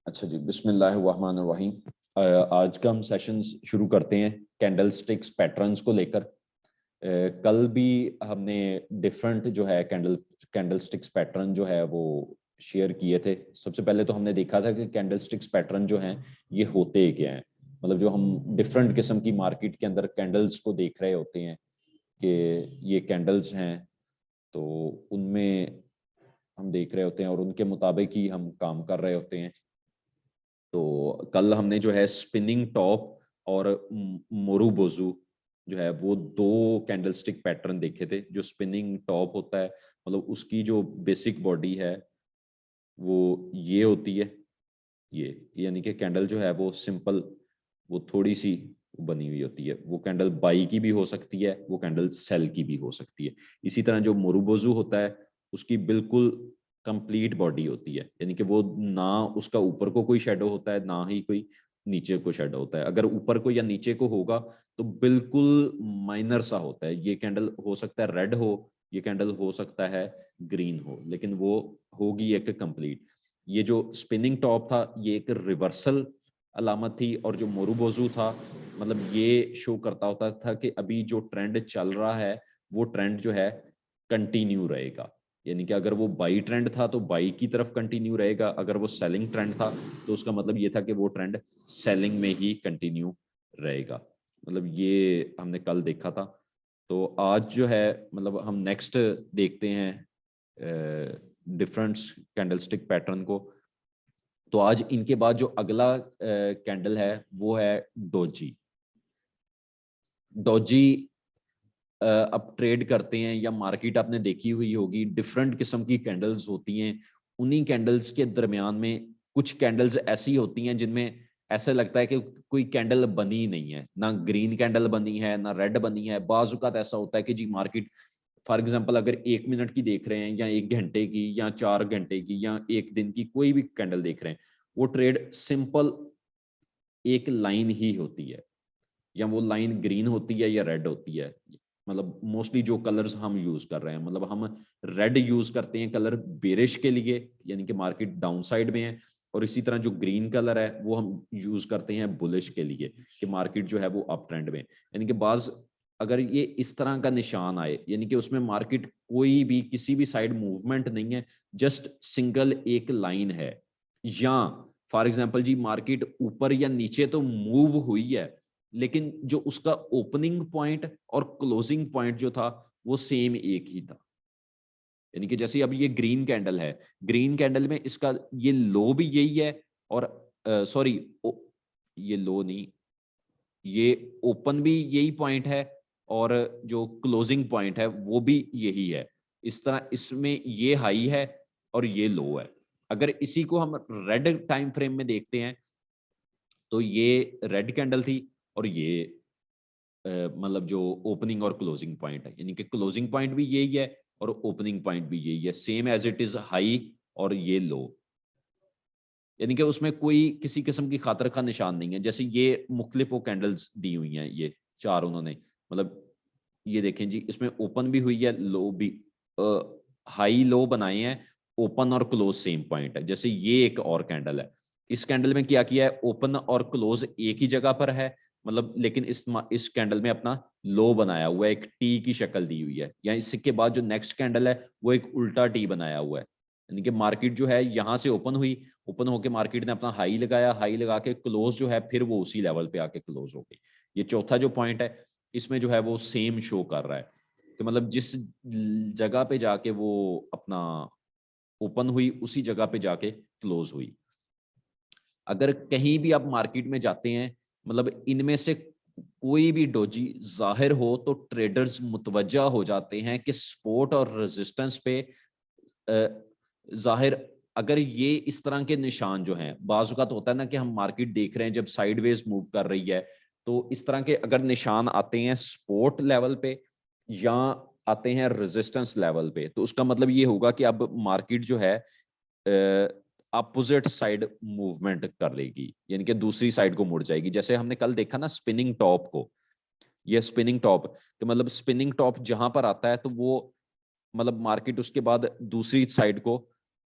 अच्छा जी, बिस्मिल्लाह अर्रहमान अर्रहीम। आज का हम सेशन शुरू करते हैं कैंडल स्टिक्स पैटर्न्स को लेकर। कल भी हमने डिफरेंट जो है कैंडल स्टिक्स पैटर्न जो है वो शेयर किए थे। सबसे पहले तो हमने देखा था कि कैंडल स्टिक्स पैटर्न जो हैं ये होते क्या हैं, मतलब जो हम डिफरेंट किस्म की मार्केट के अंदर कैंडल्स को देख रहे होते हैं कि ये कैंडल्स हैं, तो उनमें हम देख रहे होते हैं और उनके मुताबिक ही हम काम कर रहे होते हैं। तो कल हमने जो है स्पिनिंग टॉप और मोरूबोजू जो है वो दो कैंडलस्टिक पैटर्न देखे थे। जो स्पिनिंग टॉप होता है, मतलब उसकी जो बेसिक बॉडी है वो ये होती है, ये यानी कि कैंडल जो है वो सिंपल, वो थोड़ी सी बनी हुई होती है। वो कैंडल बाई की भी हो सकती है, वो कैंडल सेल की भी हो सकती है। इसी तरह जो मोरूबोजू होता है उसकी बिल्कुल कंप्लीट बॉडी होती है, यानी कि वो ना उसका ऊपर को कोई शेडो होता है ना ही कोई नीचे को शेडो होता है। अगर ऊपर को या नीचे को होगा तो बिल्कुल माइनर सा होता है। ये कैंडल हो सकता है रेड हो, ये कैंडल हो सकता है ग्रीन हो, लेकिन वो होगी एक कंप्लीट। ये जो स्पिनिंग टॉप था ये एक रिवर्सल अलामत थी, और जो मोरूबोजू था मतलब ये शो करता होता था कि अभी जो ट्रेंड चल रहा है वो ट्रेंड जो है कंटिन्यू रहेगा। यानी कि अगर वो बाई ट्रेंड था तो बाई की तरफ कंटिन्यू रहेगा, अगर वो सेलिंग ट्रेंड था तो उसका मतलब ये था कि वो ट्रेंड सेलिंग में ही कंटिन्यू रहेगा। मतलब ये हमने कल देखा था। तो आज जो है मतलब हम नेक्स्ट देखते हैं डिफरेंट कैंडलस्टिक पैटर्न को। तो आज इनके बाद जो अगला कैंडल है वो है डोजी। डोजी अब ट्रेड करते हैं या मार्केट आपने देखी हुई होगी, डिफरेंट किस्म की कैंडल्स होती हैं। उन्हीं कैंडल्स के दरमियान में कुछ कैंडल्स ऐसी होती हैं जिनमें ऐसा लगता है कि कोई कैंडल बनी ही नहीं है, ना ग्रीन कैंडल बनी है ना रेड बनी है। बाज़ औक़ात ऐसा होता है कि जी मार्केट फॉर एग्जांपल अगर 1 मिनट की देख रहे हैं या 1 घंटे की या 4 घंटे की या एक दिन की कोई भी कैंडल देख रहे हैं, वो ट्रेड सिंपल एक लाइन ही होती है, या वो लाइन ग्रीन होती है या रेड होती है। मतलब मोस्टली जो कलर्स हम यूज कर रहे हैं, मतलब हम रेड यूज करते हैं कलर बेरिश के लिए, यानी कि मार्केट डाउन साइड में है। और इसी तरह जो ग्रीन कलर है वो हम यूज करते हैं बुलिश के लिए, कि मार्केट जो है वो अप ट्रेंड में। यानी कि बाज अगर ये इस तरह का निशान आए, यानी कि उसमें मार्केट कोई भी किसी भी साइड मूवमेंट नहीं है, जस्ट सिंगल एक लाइन है, या फॉर एग्जांपल जी मार्केट ऊपर या नीचे तो मूव हुई है लेकिन जो उसका ओपनिंग पॉइंट और क्लोजिंग पॉइंट जो था वो सेम एक ही था। यानी कि जैसे अब ये ग्रीन कैंडल है, ग्रीन कैंडल में इसका ये लो भी यही है, और सॉरी ये लो नहीं, ये ओपन भी यही पॉइंट है, और जो क्लोजिंग पॉइंट है वो भी यही है। इस तरह इसमें ये हाई है और ये लो है। अगर इसी को हम रेड टाइम फ्रेम में देखते हैं तो ये रेड कैंडल थी, और ये मतलब जो ओपनिंग और क्लोजिंग पॉइंट है, यानी कि क्लोजिंग पॉइंट भी यही है और ओपनिंग पॉइंट भी यही है, same as it is high और ये लो। यानी कि उसमें कोई किसी किस्म की खातर का निशान नहीं है। जैसे ये मुख्तलिफ वो कैंडल्स दी हुई हैं, ये चार उन्होंने, मतलब ये देखें जी इसमें ओपन भी हुई है, लो भी, हाई लो बनाए हैं, ओपन और क्लोज सेम पॉइंट है। जैसे ये एक और कैंडल है, इस कैंडल में क्या किया है, ओपन और क्लोज एक ही जगह पर है, मतलब लेकिन इस कैंडल में अपना लो बनाया हुआ है, एक टी की शक्ल दी हुई है। या इसके बाद जो नेक्स्ट कैंडल है वो एक उल्टा टी बनाया हुआ है। यानी कि मार्केट जो है यहाँ से ओपन हुई, ओपन होकर मार्केट ने अपना हाई लगाया, हाई लगा के क्लोज जो है फिर वो उसी लेवल पे आके क्लोज हो गई। ये चौथा जो पॉइंट है इसमें जो है वो सेम शो कर रहा है कि मतलब जिस जगह पे जाके वो अपना ओपन हुई उसी जगह पे जाके क्लोज हुई। अगर कहीं भी आप मार्केट में जाते हैं, मतलब इनमें से कोई भी डोजी जाहिर हो तो ट्रेडर्स मुतवज्जा हो जाते हैं कि सपोर्ट और रेजिस्टेंस पे जाहिर, अगर ये इस तरह के निशान जो हैं, बाज़ औक़ात होता है ना कि हम मार्केट देख रहे हैं जब साइडवेज मूव कर रही है, तो इस तरह के अगर निशान आते हैं सपोर्ट लेवल पे या आते हैं रेजिस्टेंस लेवल पे, तो उसका मतलब ये होगा कि अब मार्केट जो है अपोजिट साइड मूवमेंट कर लेगी, यानी कि दूसरी साइड को मुड़ जाएगी। जैसे हमने कल देखा ना स्पिनिंग टॉप को, ये स्पिनिंग टॉप, तो मतलब स्पिनिंग टॉप जहां पर आता है तो वो मतलब मार्केट उसके बाद दूसरी साइड को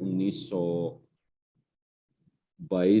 1922